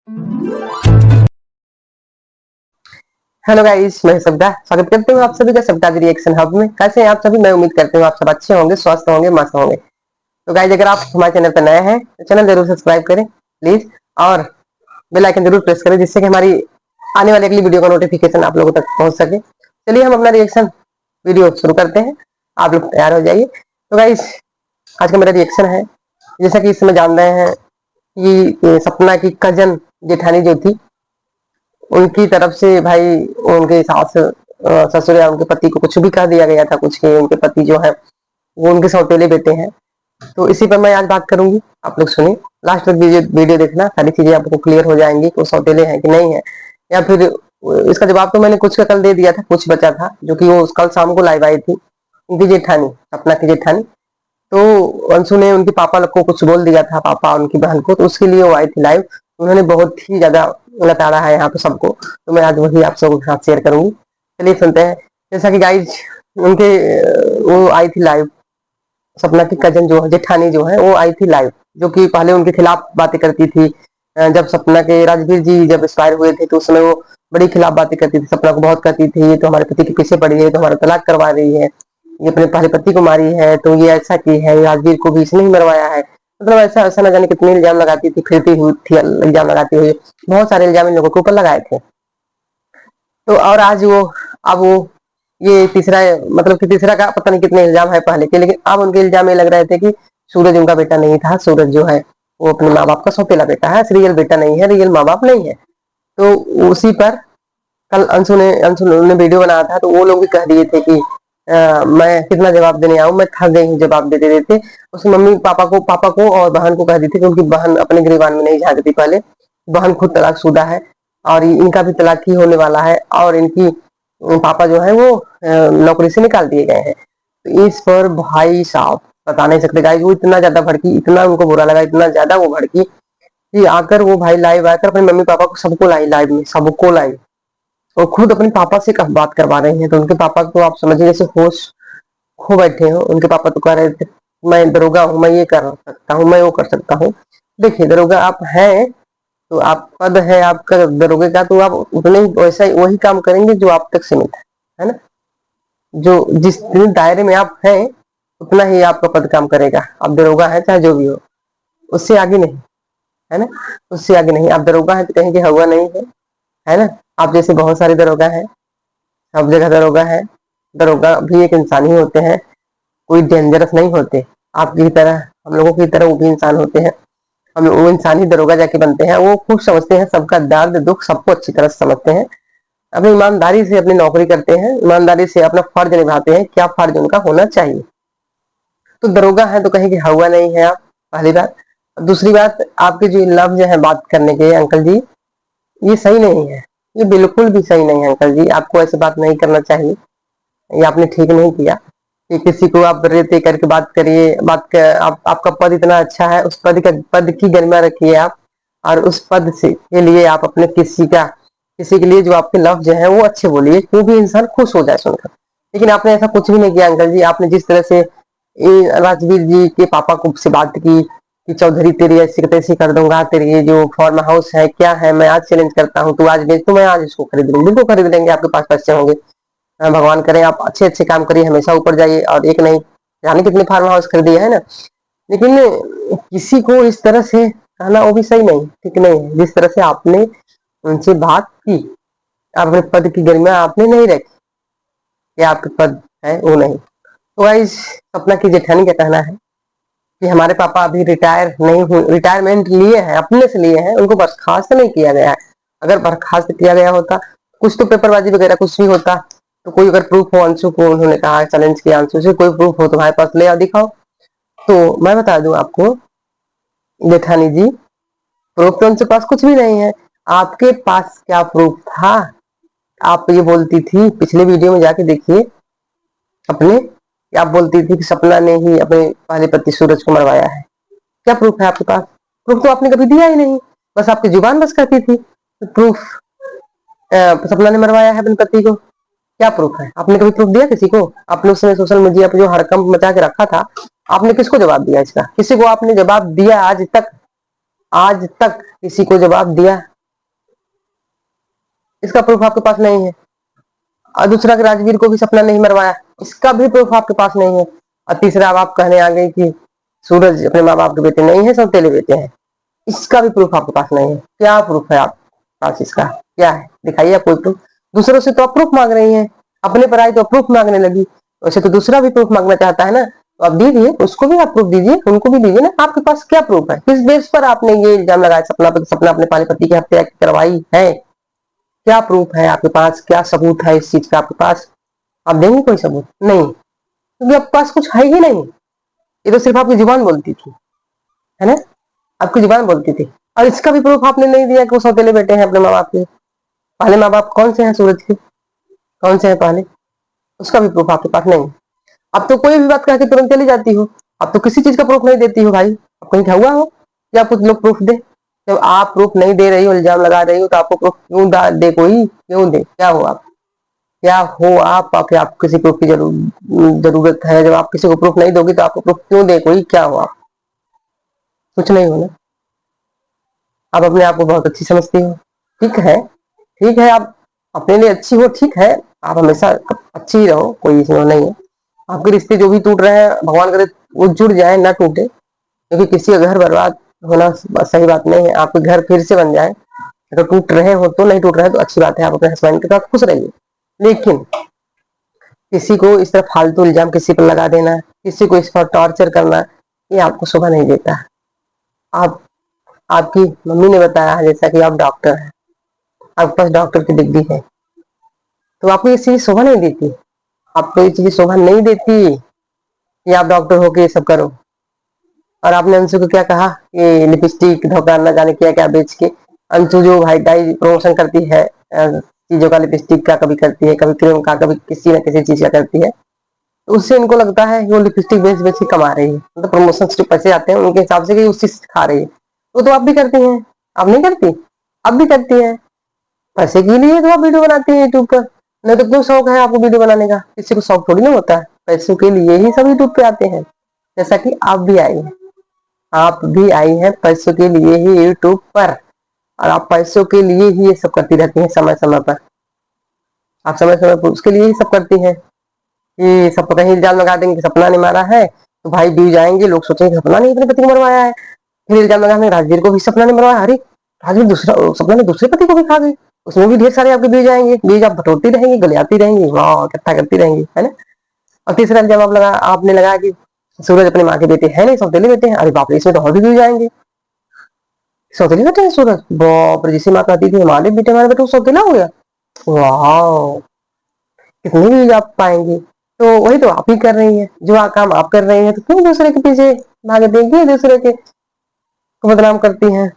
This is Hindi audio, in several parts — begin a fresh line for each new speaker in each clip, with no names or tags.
हेलो गाइस, मैं सबका स्वागत करती हूँ आप सभी का सबका रिएक्शन हब में। कैसे हैं आप सभी? मैं उम्मीद करती हूँ आप सब अच्छे होंगे, स्वस्थ होंगे, मस्त होंगे। तो गाइस, अगर आप हमारे चैनल पर नए हैं तो चैनल जरूर सब्सक्राइब करें प्लीज, और बेल आइकन जरूर प्रेस करें जिससे कि हमारी आने वाली अगली वीडियो का नोटिफिकेशन आप लोगों तक पहुंच सके। चलिए हम अपना रिएक्शन वीडियो शुरू करते हैं। आप लोग तैयार हो जाइए। तो गाइस, आज का मेरा रिएक्शन है, जैसा कि इस समय जान रहे हैं कि सपना की कजन जेठानी जो थी, उनकी तरफ से भाई उनके सास ससुर या उनके पति को कुछ भी कह दिया गया था, कुछ कि उनके पति जो है वो उनके सौतेले बेटे हैं। तो इसी पर मैं आज बात करूंगी। आप लोग सुनिए, लास्ट तक वीडियो देखना, सारी चीजें आपको क्लियर हो जाएंगी कि वो सौतेले हैं कि नहीं है, या फिर इसका जवाब तो मैंने कुछ का कल दे दिया था, कुछ बचा था जो कि वो कल शाम को लाइव आई थी उनकी जेठानी, सपना की जेठानी। तो अंशु ने उनके पापा लोग को कुछ बोल दिया था, पापा उनकी बहन को, तो उसके लिए वो आई थी लाइव। उन्होंने बहुत ही ज्यादा लताड़ा है यहाँ पे सबको, तो मैं आज वही आप सबके साथ शेयर करूंगी। चलिए सुनते हैं। जैसा कि गाइज उनके वो आई थी लाइव, सपना की कजन जो जेठानी जो है वो आई थी लाइव, जो कि पहले उनके खिलाफ बातें करती थी। जब सपना के राजवीर जी जब एक्सपायर हुए थे तो उस समय वो बड़ी खिलाफ बातें करती थी, सपना को बहुत कहती थी ये तो हमारे पति के पीछे पड़ी है, तो हमारा तलाक करवा रही है, ये अपने पहले पति को मारी है, तो ये ऐसा की है, राजवीर को भी इसने ही मरवाया है। मतलब ऐसा ऐसा न जाने कितने इल्जाम लगाती थी, फिरती हुई थी इल्जाम लगाती हुई। बहुत सारे इल्जाम इन लोगों के ऊपर लगाए थे। तो और आज वो, अब वो ये तीसरा, मतलब कि तीसरा का पता नहीं कितने इल्जाम है पहले के, लेकिन अब उनके इल्जाम ये लग रहे थे कि सूरज उनका बेटा नहीं था, सूरज जो है वो अपने माँ बाप का सौतेला बेटा है, रियल बेटा नहीं है, रियल माँ बाप नहीं है। तो उसी पर कल अंशु ने वीडियो बनाया था, तो वो लोग भी कह दिए थे कि मैं कितना जवाब देने आऊं, मैं थक गई हूँ जवाब देते देते। उसकी मम्मी पापा को और बहन को कह दी थी कि उनकी बहन अपने गिरबान में नहीं झांकती पहले, बहन खुद तलाकशुदा है और इनका भी तलाक ही होने वाला है, और इनकी पापा जो है वो नौकरी से निकाल दिए गए हैं। तो इस पर भाई साहब बता नहीं सकते गाइस, वो इतना ज्यादा भड़की, इतना उनको बुरा लगा, इतना ज्यादा वो भड़की कि आकर वो भाई लाइव आकर अपने मम्मी पापा को सबको लाई, लाइव में सबको लाई, और खुद अपने पापा से बात करवा रही हैं। तो उनके पापा को आप समझिए जैसे होश खो बैठे हो। उनके पापा तो कह रहे थे मैं दरोगा हूँ, मैं ये कर सकता हूँ, मैं वो कर सकता हूँ। देखिए, दरोगा आप हैं तो आप पद है आपका दरोगे का, तो आप उतने ही वैसा वही काम करेंगे जो आप तक सीमित है ना। जो जिस दायरे में आप हैं उतना ही आपका पद काम करेगा। आप दरोगा है चाहे जो भी हो, उससे आगे नहीं, है ना। उससे आगे नहीं। आप दरोगा है तो कहीं के हवा नहीं है ना। आप जैसे बहुत सारे दरोगा हैं, सब जगह दरोगा है। दरोगा भी एक इंसान ही होते हैं, कोई डेंजरस नहीं होते। आपकी तरह, हम लोगों की तरह वो भी इंसान होते हैं। हम वो इंसान ही दरोगा जाके बनते हैं। वो खूब समझते हैं सबका दर्द दुख, सबको अच्छी तरह से समझते हैं, अपनी ईमानदारी से अपनी नौकरी करते हैं, ईमानदारी से अपना फर्ज निभाते हैं, क्या फर्ज उनका होना चाहिए। तो दरोगा है तो कहीं की हवा नहीं है आप, पहली बात। दूसरी बात, आपके जो लफ्ज है बात करने के अंकल जी, ये सही नहीं है, ये बिल्कुल भी सही नहीं है अंकल जी। आपको ऐसे बात नहीं करना चाहिए, ये आपने ठीक नहीं किया कि किसी को आप रेते करके बात करिए। आपका पद इतना अच्छा है, उस पद की गरिमा रखिए आप, और उस पद से के लिए आप अपने किसी के लिए जो आपके लफ्ज हैं वो अच्छे बोलिए, क्यों भी इंसान खुश हो जाए सुनकर। लेकिन आपने ऐसा कुछ भी नहीं किया अंकल जी। आपने जिस तरह से राजवीर जी के पापा को से बात की कि चौधरी तेरी ऐसी तैसी कर दूंगा, तेरी ये जो फार्म हाउस है क्या है, मैं आज चैलेंज करता हूँ, तू आज बेच, तो मैं आज इसको खरीद लूंगी। बिल्कुल खरीद लेंगे, आपके पास पैसे होंगे। भगवान करे आप अच्छे अच्छे काम करिए, हमेशा ऊपर जाइए, और एक नहीं जाने कितने फार्म हाउस खरीदिए, है ना। लेकिन किसी को इस तरह से कहना वो भी सही नहीं, ठीक नहीं है। जिस तरह से आपने उनसे बात की, अपने पद की गरिमा आपने नहीं रखी, कि आपके पद है वो नहीं। तो गाइस, सपना की जेठानी का कहना है कि हमारे पापा अभी रिटायर नहीं हुए, रिटायरमेंट लिए हैं, अपने से लिए हैं, उनको बर्खास्त नहीं किया गया है। अगर बर्खास्त किया गया होता, कुछ तो पेपरबाजी वगैरह कुछ भी होता, तो कोई अगर प्रूफ हो, अंशु को उन्होंने कहा, चैलेंज किया अंशु से, कोई प्रूफ हो तुम्हारे पास ले आओ दिखाओ। तो मैं बता दूं आपको जेठानी जी, प्रूफ तो उनके पास कुछ भी नहीं है। आपके पास क्या प्रूफ था? आप ये बोलती थी, पिछले वीडियो में जाके देखिए अपने, आप बोलती थी कि सपना ने ही अपने पहले पति सूरज को मरवाया है। क्या प्रूफ है आपके पास? प्रूफ तो आपने कभी दिया ही नहीं, बस आपकी जुबान बस कहती थी प्रूफ सपना ने मरवाया है अपने पति को। क्या प्रूफ है? आपने कभी प्रूफ दिया किसी को? आपने उसने सोशल मीडिया पर जो हड़कंप मचा के रखा था, आपने किसको जवाब दिया इसका? किसी को आपने जवाब दिया आज तक? आज तक किसी को जवाब दिया? इसका प्रूफ आपके पास नहीं है। और दूसरा कि राजवीर को भी सपना नहीं मरवाया, इसका भी प्रूफ आपके पास नहीं है। और तीसरा अब आप कहने आ गए कि सूरज अपने माँ बाप के बेटे नहीं है, सौतेले बेटे हैं, इसका भी प्रूफ आपके पास नहीं है। क्या प्रूफ है आपके पास इसका? क्या है, दिखाइए आप कोई प्रूफ। दूसरों से तो आप प्रूफ मांग रही हैं, अपने पर आई तो प्रूफ मांगने लगी, वैसे तो दूसरा भी प्रूफ मांगना चाहता है ना, तो आप दीजिए, उसको भी आप प्रूफ दीजिए, उनको भी दीजिए ना। आपके पास क्या प्रूफ है? किस बेस पर आपने ये इल्जाम लगाया सपना पर, सपना अपने पहले पति की हत्या करवाई है? क्या प्रूफ है आपके पास? क्या सबूत है इस चीज का आपके पास? आप देंगे कोई सबूत? नहीं, क्योंकि आपके पास कुछ है ही नहीं। ये तो सिर्फ आपकी जुबान बोलती थी, है ना, आपकी जुबान बोलती थी। और इसका भी प्रूफ आपने नहीं दिया कि वो सौतेले बेटे हैं अपने माँ बाप के। पहले माँ बाप कौन से हैं सूरज के? कौन से हैं पहले? उसका भी प्रूफ आपके पास नहीं। अब तो कोई भी बात कह के तुरंत चली जाती हो, अब तो किसी चीज का प्रूफ नहीं देती हो भाई। अब कहीं क्या हुआ हो कि आप कुछ लोग प्रूफ दे? जब आप प्रूफ नहीं दे रही हो, इल्जाम लगा रही हो, तो आपको प्रूफ क्यों दे कोई? क्यों दे? क्या हो आप? क्या हो आप? आप किसी प्रूफ की जरूरत है? जब आप किसी को प्रूफ नहीं दोगे तो आपको प्रूफ क्यों दे कोई? क्या हो आप? कुछ नहीं हो ना। आप अपने आप को बहुत अच्छी समझती हो, ठीक है, ठीक है, आप अपने लिए अच्छी हो, ठीक है, आप हमेशा अच्छी ही रहो, कोई इसमें नहीं है। आपके रिश्ते जो भी टूट रहे हैं, भगवान करे वो जुड़ जाए, ना टूटे, क्योंकि किसी का घर बर्बाद होना सही बात नहीं है। आपके घर फिर से बन जाए, अगर टूट रहे हो तो, नहीं टूट रहे तो अच्छी बात है, आप अपने हस्बैंड के साथ खुश रहिए। लेकिन किसी को इस तरह फालतू इल्जाम किसी पर लगा देना, किसी को इस पर टॉर्चर करना, ये आपको शोभा नहीं देता। आप, आपकी मम्मी ने बताया जैसा कि आप डॉक्टर हैं, आपके पास डॉक्टर की डिग्री है, तो आपको ये चीज शोभा नहीं देती। आपको ये चीज शोभा नहीं देती कि आप डॉक्टर होके ये सब करो। और आपने अंशु को क्या कहा कि लिपस्टिक धोखा न जाने क्या क्या बेच के, अंशु जो भाई डाई प्रमोशन करती है चीजों का, लिपस्टिक का कभी करती है, कभी क्रीम का, कभी किसी न किसी चीज का करती है, तो उससे इनको लगता है कि वो लिपस्टिक बेच बेच के कमा रही है, मतलब प्रमोशन से जो पैसे आते हैं उनके हिसाब से कि उस चीज खा रही है। वो तो आप भी करती हैं, आप नहीं करती? आप भी करती है, पैसे के लिए तो आप वीडियो बनाती है यूट्यूब पर। नहीं तो क्यों शौक है आपको वीडियो बनाने का? किसी को शौक थोड़ी ना होता है, पैसों के लिए ही सब यूट्यूब पे आते हैं। जैसा कि आप भी आई हैं, आप भी आई हैं पैसों के लिए ही यूट्यूब पर, और आप पैसों के लिए ही ये सब करती रहती हैं समय समय पर। आप समय समय पर उसके लिए ही सब करती हैं कि सबको कहीं इल्जाम लगा देंगे कि सपना ने मारा है, तो भाई व्यूज आएंगे, लोग सोचेंगे सपना ने अपने पति को मरवाया है। फिर इल्जाम लगा राजवीर को भी सपना ने मरवाया, अरे राजवीर दूसरा, सपना ने दूसरे पति को भी खा गई, उसमें भी ढेर सारे आपके बीज आएंगे, बीज आप बटोरती रहेंगी, गलियाती रहेंगी, वाह इकट्ठा करती रहेंगी, है ना। और तीसरा इल्जाम आप लगा, आपने लगाया कि सूरज अपने माँ के बेटे है नहीं, सौतेले बेटे हैं, अरे बाप रे, इसमें तो और भी बीज आएंगे, सौतेले बेटे हैं सूरज, बाप रे, जिसे माँ कहती थी हमारे बेटे हमारे बेटे, वो सौतेला हो गया, वाह, कितने बीज आप पाएंगे। तो वही तो आप ही कर रही हैं, जो काम आप कर रही हैं, तो क्यों दूसरे के पीछे भागते हैं, क्यों दूसरे के को बदनाम करती हैं?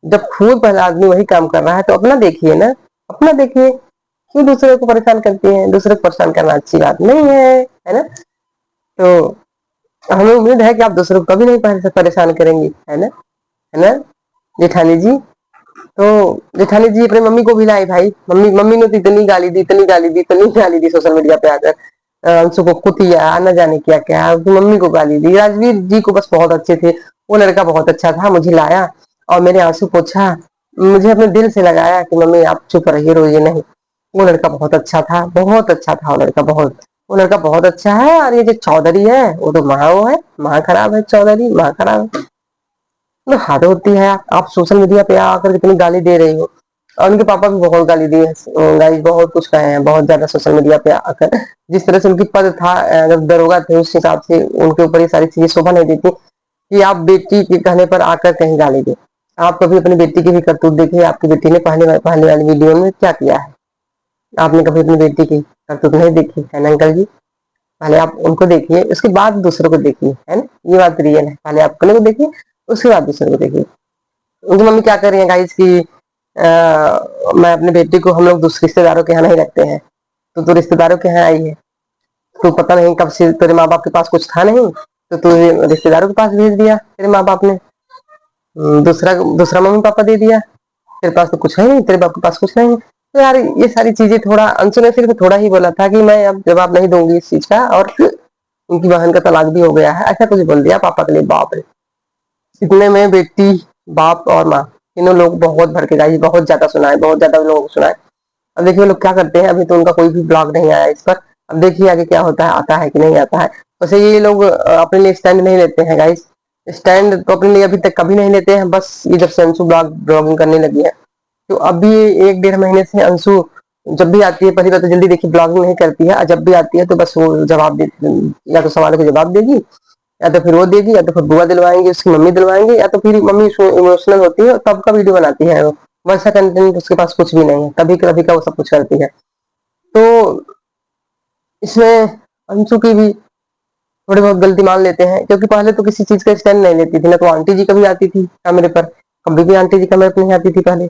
जब खुद पहला आदमी वही काम कर रहा है तो अपना देखिए ना, अपना देखिए, क्यों दूसरे को परेशान करती हैं? दूसरे को परेशान करना अच्छी बात नहीं है ना। तो हमें उम्मीद है कि आप दूसरों को कभी नहीं परेशान करेंगी, है ना जेठानी जी। तो जेठानी जी अपनी मम्मी को भी लाई भाई, मम्मी मम्मी ने तो इतनी गाली दी, इतनी गाली दी, इतनी गाली दी सोशल मीडिया पे आकर, अंशु को कुतिया न जाने क्या क्या, मम्मी को गाली दी। राजवीर जी को बस बहुत अच्छे थे, वो लड़का बहुत अच्छा था, मुझे लाया और मेरे आंसू पोछा, मुझे अपने दिल से लगाया कि मम्मी आप चुप रहिए, रोइए नहीं। वो लड़का बहुत अच्छा था, बहुत अच्छा था वो लड़का, बहुत, वो लड़का बहुत अच्छा है। और ये जो चौधरी है वो तो महा वो है, महा खराब है, चौधरी महा खराब है। तो हद होती है, आप सोशल मीडिया पे आकर कितनी गाली दे रही हो। और उनके पापा भी बहुत गाली दिए, गाइस बहुत कुछ कहे हैं, बहुत ज्यादा सोशल मीडिया पे आकर। जिस तरह से उनकी पद था, जब दरोगा थे, उस हिसाब से उनके ऊपर ये सारी चीजें शोभा नहीं देती कि आप बेटी के कहने पर आकर कहीं गाली दे। आप कभी अपनी बेटी की भी करतूत देखिए, आपकी बेटी ने पहले वाली वीडियो में क्या किया है? आपने कभी अपनी बेटी की करतूत नहीं देखी है ना अंकल जी? पहले आप उनको देखिए, उसके बाद दूसरों को देखिए, है ना, ये बात रियल है। पहले आप अपने को देखिए, उसके बाद दूसरों को देखिए। उनकी मम्मी क्या कर रही है गाइस की, मैं अपनी बेटी को, हम लोग दूसरे रिश्तेदारों के यहाँ नहीं रखते हैं, तो रिश्तेदारों के यहाँ आई है, तो पता नहीं कब से तेरे माँ बाप के पास कुछ था नहीं, तो तू रिश्तेदारों के पास भेज दिया तेरे माँ बाप ने, दूसरा दूसरा मम्मी पापा दे दिया, तेरे पास तो कुछ है नहीं, तेरे बाप के पास कुछ नहीं है। तो यार ये सारी चीजें, थोड़ा अंशु ने सिर्फ थोड़ा ही बोला था कि मैं अब जवाब नहीं दूंगी इस चीज का, और उनकी बहन का तलाक भी हो गया है, ऐसा कुछ बोल दिया पापा के लिए। बाप रे, इतने में बेटी, बाप और माँ, तीनों लोग बहुत भड़के गए, बहुत ज्यादा सुना है, बहुत ज्यादा लोगों को सुना है। अब देखिए लोग क्या करते हैं, अभी तो उनका कोई भी ब्लॉग नहीं आया इस पर। अब देखिए आगे क्या होता है, आता है कि नहीं आता है। वैसे ये लोग अपने लिए स्टैंड नहीं लेते हैं गाइस, स्टैंड तो अपने लिए अभी तक कभी नहीं लेते हैं, बस ये जब से अंशु ब्लॉगिंग करने लगी है। तो अभी 1 डेढ़ महीने से अंशु जब भी आती है, पहली बात तो जल्दी देखिए ब्लॉगिंग नहीं करती है, और जब भी आती है तो बस वो जवाब दे, या तो सवालों के जवाब देगी, या तो फिर वो देगी, या तो फिर बुआ दिलवाएंगे, उसकी मम्मी दिलवाएंगे, या तो फिर मम्मी इमोशनल होती है तब का वीडियो बनाती है वो। वैसा कंटेंट उसके पास कुछ भी नहीं है, तभी कभी का वो सब कुछ करती है। तो इसमें अंशु की भी थोड़ी बहुत गलती मान लेते हैं, क्योंकि पहले तो किसी चीज का स्टैंड नहीं लेती थी ना, तो आंटी जी कभी आती थी कैमरे पर, कभी भी आंटी जी कैमरे पर नहीं आती थी पहले।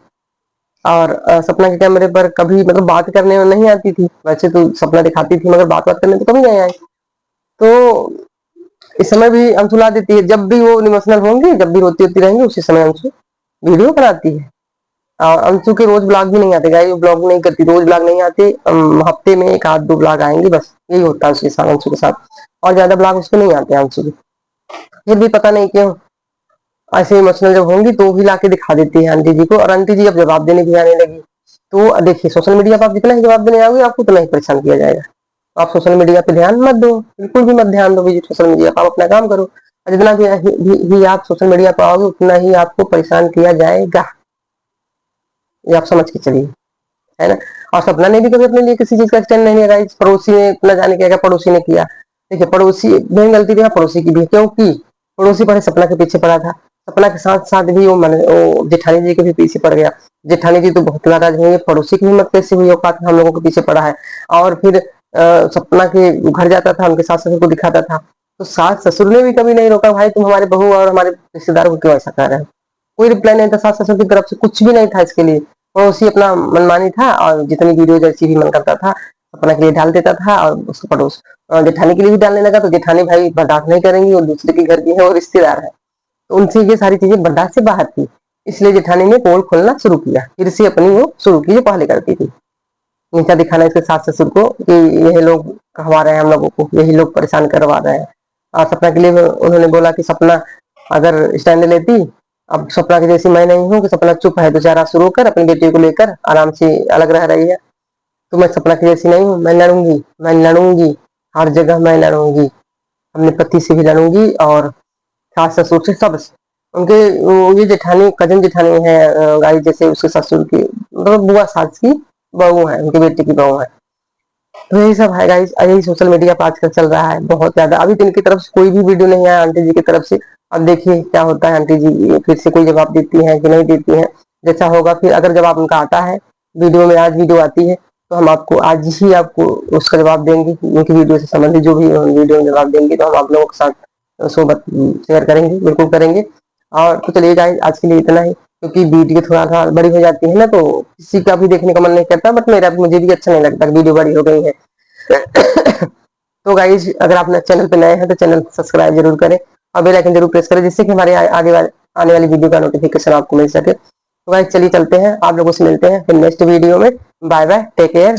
और सपना के कैमरे पर कभी मतलब बात करने में नहीं आती थी, वैसे तो सपना दिखाती थी मगर बात बात करने तो कभी नहीं आई। तो इस समय भी अंशु ला देती है, जब भी वो इमोशनल होंगी, जब भी रोती होती रहेंगी, उसी समय अंशु वीडियो बनाती है। और अंशु के रोज ब्लॉग भी नहीं आते गाइस, वो ब्लॉग नहीं करती, रोज ब्लॉग नहीं आते, हफ्ते में 1 आध 2 ब्लॉग आएंगे, बस यही होता है उसके साथ, अंशु के साथ। और ज्यादा ब्लॉग उसको नहीं आते हैं अंशु के। फिर भी पता नहीं क्यों ऐसे इमोशनल जब होंगी तो भी लाके दिखा देती है आंटी जी को, और आंटी जी अब जवाब देने भी आने लगी। तो देखिए सोशल मीडिया पर आप जितना ही जवाब देने आओगे, आपको उतना ही परेशान किया जाएगा। तो आप सोशल मीडिया पे ध्यान मत दो, बिल्कुल भी मत ध्यान दो सोशल मीडिया पर, आप अपना काम करो। और जितना भी आप सोशल मीडिया पर आओगे, उतना ही आपको परेशान किया जाएगा, ये आप समझ के चलिए, है ना। और सपना ने भी कभी अपने लिए किसी चीज का स्टैंड नहीं लिया गाइस। पड़ोसी ने न जाने क्या क्या पड़ोसी ने किया। देखिए पड़ोसी मेरी गलती भी है, पड़ोसी की भी है, क्योंकि पड़ोसी पहले सपना के पीछे पड़ा था, सपना के साथ साथ भी वो जेठानी जी के भी पीछे पड़ गया। जेठानी जी तो बहुत नाराज हुई है, पड़ोसी की हिम्मत कैसे हुई औकात हम लोगों के पीछे पड़ा है। और फिर सपना के घर जाता था, उनके सास ससुर को दिखाता था, तो सास ससुर ने भी कभी नहीं रोका, भाई तुम हमारे बहू और हमारे रिश्तेदारों को क्यों ऐसा कर रहे हो। कोई रिप्लाई नहीं था सास ससुर की तरफ से, कुछ भी नहीं था इसके लिए। पड़ोसी अपना मनमानी था, और जितनी वीडियो जैसी भी मन करता था अपना के लिए डाल देता था, और उसको पड़ोस जेठानी के लिए भी डालने लगा, तो जेठानी भाई बर्दाश्त नहीं करेंगी, और दूसरे के घर की है और रिश्तेदार है, तो उनसे ये सारी चीजें बर्दाश्त से बाहर थी। इसलिए जेठानी ने पोल खोलना शुरू किया, फिर से अपनी वो शुरू की जो पहले करती थी, नीचा दिखाना इसके सास ससुर को कि यही लोग कहवा रहे हैं हम लोगों को, यही लोग परेशान करवा रहे हैं। और सपना के लिए उन्होंने बोला कि सपना अगर स्टैंड लेती, अब सपना की जैसी मैं नहीं हूँ कि सपना चुप है बेचारा शुरू कर अपनी बेटी को लेकर आराम से अलग रह रही है, तो मैं सपना की जैसी नहीं हूँ, मैं लड़ूंगी, मैं लड़ूंगी, हर जगह मैं लड़ूंगी, अपने पति से भी लड़ूंगी, और सास ससुर से सब से। उनके ये जेठानी कजन जेठानी है गाड़ी, जैसे उसके ससुर की मतलब बुआ सास की बहू है, उनकी बेटी की बहू है। तो यही सब है गाइस, यही सोशल मीडिया पर आजकल चल रहा है बहुत ज्यादा। अभी तो इनकी तरफ से कोई भी वीडियो नहीं आया आंटी जी की तरफ से, अब देखिए क्या होता है, आंटी जी फिर से कोई जवाब देती है कि नहीं देती है, जैसा होगा फिर। अगर जवाब उनका आता है वीडियो में, आज वीडियो आती है, तो हम आपको आज ही आपको उसका जवाब देंगे, उनकी वीडियो से संबंधित जो भी वीडियो में जवाब देंगे, तो हम आप लोगों के साथ सोबत शेयर करेंगे, बिल्कुल करेंगे। और तो चलिए गाइस आज के लिए इतना ही, क्योंकि वीडियो थोड़ा सा बड़ी हो जाती है ना, तो किसी का भी देखने का मन नहीं करता, बट मेरा मुझे भी अच्छा नहीं लगता वीडियो बड़ी हो गई है। तो गाइज अगर आप चैनल पे नए हैं तो चैनल सब्सक्राइब जरूर करें, और बेल आइकन जरूर प्रेस करें, जिससे कि हमारे आगे वाले आने वाली वीडियो का नोटिफिकेशन आपको मिल सके। तो गाइज चलिए चलते हैं, आप लोगों से मिलते हैं फिर नेक्स्ट वीडियो में। Bye bye, take care.